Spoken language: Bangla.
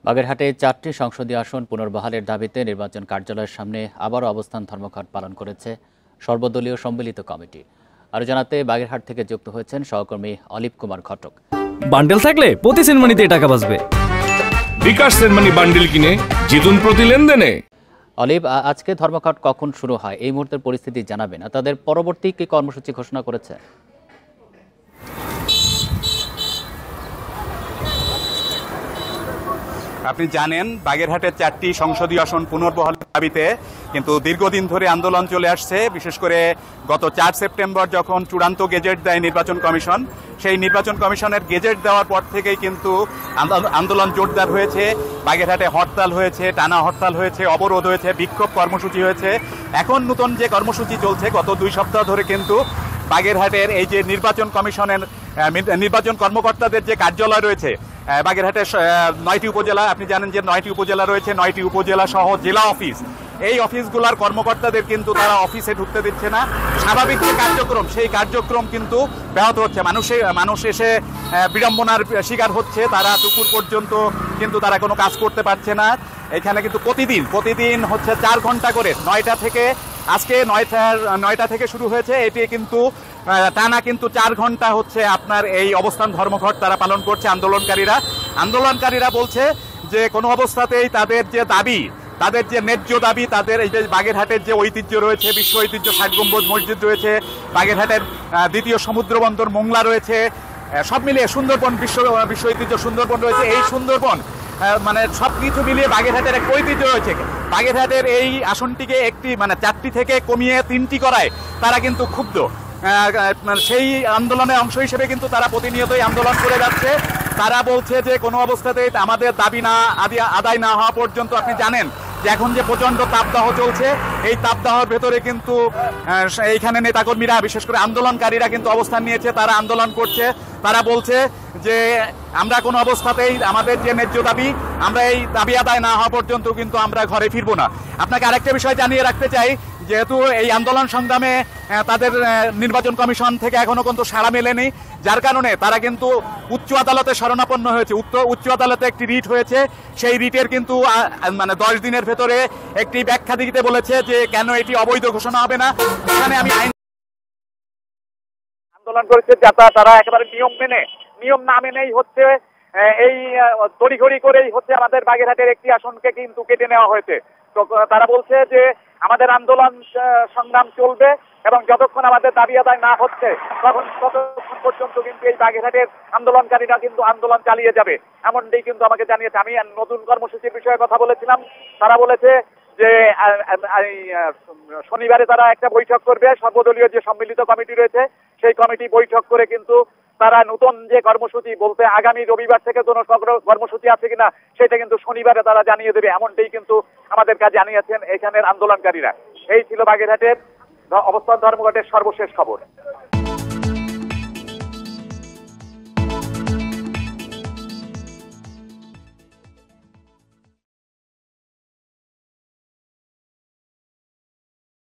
বাগেরহাটে ৪টি সংসদীয় আসন পুনর্বহালের দাবিতে নির্বাচন কার্যালয়ের সামনে আবারও অবস্থান ধর্মঘট পালন করেছে সর্বদলীয় সম্মিলিত কমিটি। আরও জানাতে বাগেরহাট থেকে যুক্ত হয়েছেন সহকর্মী অলিপ কুমার ঘটক। বান্ডেল থাকলে প্রতি সেনমানিতে টাকা বাঁচবে। বিকাশ সেনমানি বান্ডেল কিনে জিতুন প্রতি লেনদেনে। অলিপ, আজকে ধর্মঘট কখন শুরু হয়, এই মুহূর্তের পরিস্থিতি জানাবেন। তাদের পরবর্তী কি কর্মসূচি ঘোষণা করেছে? আপনি জানেন বাগেরহাটের 4টি সংসদীয় আসন পুনর্বহালের দাবিতে কিন্তু দীর্ঘদিন ধরে আন্দোলন চলে আসছে। বিশেষ করে গত 4 সেপ্টেম্বর যখন চূড়ান্ত গেজেট দেয় নির্বাচন কমিশন, সেই নির্বাচন কমিশনের গেজেট দেওয়ার পর থেকেই কিন্তু আন্দোলন জোরদার হয়েছে। বাগেরহাটে হরতাল হয়েছে, টানা হরতাল হয়েছে, অবরোধ হয়েছে, বিক্ষোভ কর্মসূচি হয়েছে। এখন নতুন যে কর্মসূচি চলছে গত 2 সপ্তাহ ধরে কিন্তু বাগেরহাটের এই যে নির্বাচন কমিশনের নির্বাচন কর্মকর্তাদের যে কার্যালয় রয়েছে বাগেরহাটের 9টি উপজেলা, আপনি জানেন যে 9টি উপজেলা রয়েছে, 9টি উপজেলা সহ জেলা অফিস, এই অফিসগুলোর কর্মকর্তাদের কিন্তু তারা অফিসে ঢুকতে দিচ্ছে না। স্বাভাবিক যে কার্যক্রম সেই কার্যক্রম কিন্তু ব্যাহত হচ্ছে। মানুষ এসে বিড়ম্বনার শিকার হচ্ছে। তারা দুপুর পর্যন্ত কিন্তু তারা কোনো কাজ করতে পারছে না। এখানে কিন্তু প্রতিদিন হচ্ছে 4 ঘন্টা করে 9টা থেকে, আজকে 9টা থেকে শুরু হয়েছে। এটি কিন্তু টানা কিন্তু 4 ঘন্টা হচ্ছে আপনার এই অবস্থান ধর্মঘট তারা পালন করছে আন্দোলনকারীরা বলছে যে কোনো অবস্থাতেই তাদের যে দাবি, তাদের যে ন্যায্য দাবি, তাদের এই যে বাগেরহাটের যে ঐতিহ্য রয়েছে, বিশ্ব ঐতিহ্য 60 গম্বুজ মসজিদ রয়েছে, বাগেরহাটের দ্বিতীয় সমুদ্র বন্দর মোংলা রয়েছে, সব মিলিয়ে সুন্দরবন বিশ্ব ঐতিহ্য সুন্দরবন রয়েছে। এই সুন্দরবন মানে সবকিছু মিলিয়ে বাগেরহাটের এক ঐতিহ্য রয়েছে। বাগেরহাটের এই আসনটিকে একটি 4টি থেকে কমিয়ে 3টি করায় তারা কিন্তু ক্ষুব্ধ। সেই আন্দোলনের অংশ হিসেবে কিন্তু তারা প্রতিনিয়তই আন্দোলন করে যাচ্ছে। তারা বলছে যে কোনো অবস্থাতেই আমাদের দাবি আদায় না হওয়া পর্যন্ত, আপনি জানেন যে এখন যে প্রচন্ড তাপদাহ চলছে, এই তাপদাহের ভেতরে কিন্তু এইখানে নেতাকর্মীরা, বিশেষ করে আন্দোলনকারীরা কিন্তু অবস্থান নিয়েছে, তারা আন্দোলন করছে। তারা বলছে যে আমরা কোনো অবস্থাতেই আমাদের যে ন্যায্য দাবি, আমরা এই দাবি আদায় না হওয়া পর্যন্ত কিন্তু আমরা ঘরে ফিরবো না। আপনাকে আরেকটা বিষয় জানিয়ে রাখতে চাই, যেহেতু এই আন্দোলন সংগ্রামে তাদের নির্বাচন কমিশন থেকে এখনো কিন্তু সাড়া মেলেনি, যার কারণে তারা কিন্তু উচ্চ আদালতে শরণাপন্ন হয়েছে। উচ্চ আদালতে একটি রিট হয়েছে, সেই রিটের কিন্তু 10 দিনের ভেতরে একটি ব্যাখ্যা দিতে বলেছে যে কেন এটি অবৈধ ঘোষণা হবে না। এখানে আমি আন্দোলন করেছে তারা একেবারে নিয়ম না মেনেই হচ্ছে এই তড়িঘড়ি করেই হচ্ছে আমাদের বাগেরহাটের একটি আসনকে কিন্তু কেটে নেওয়া হয়েছে। তো তারা বলছে যে আমাদের আন্দোলন সংগ্রাম চলবে এবং যতক্ষণ আমাদের দাবি আদায় না হচ্ছে ততক্ষণ পর্যন্ত কিন্তু এই বাগেরহাটের আন্দোলনকারীরা কিন্তু আন্দোলন চালিয়ে যাবে, এমনটাই কিন্তু আমাকে জানিয়েছে। আমি নতুন কর্মসূচির বিষয়ে কথা বলেছিলাম, তারা বলেছে যে শনিবারে তারা একটা বৈঠক করবে, সর্বদলীয় যে সম্মিলিত কমিটি রয়েছে সেই কমিটি বৈঠক করে কিন্তু তারা নতুন যে কর্মসূচি, বলতে আগামী রবিবার থেকে কোনো কর্মসূচি আছে কিনা সেটা কিন্তু শনিবারে তারা জানিয়ে দেবে, এমনটাই কিন্তু আমাদেরকে জানিয়েছেন এখানের আন্দোলনকারীরা। এই ছিল বাগেরহাটের অবস্থান ধর্মঘটের সর্বশেষ খবর।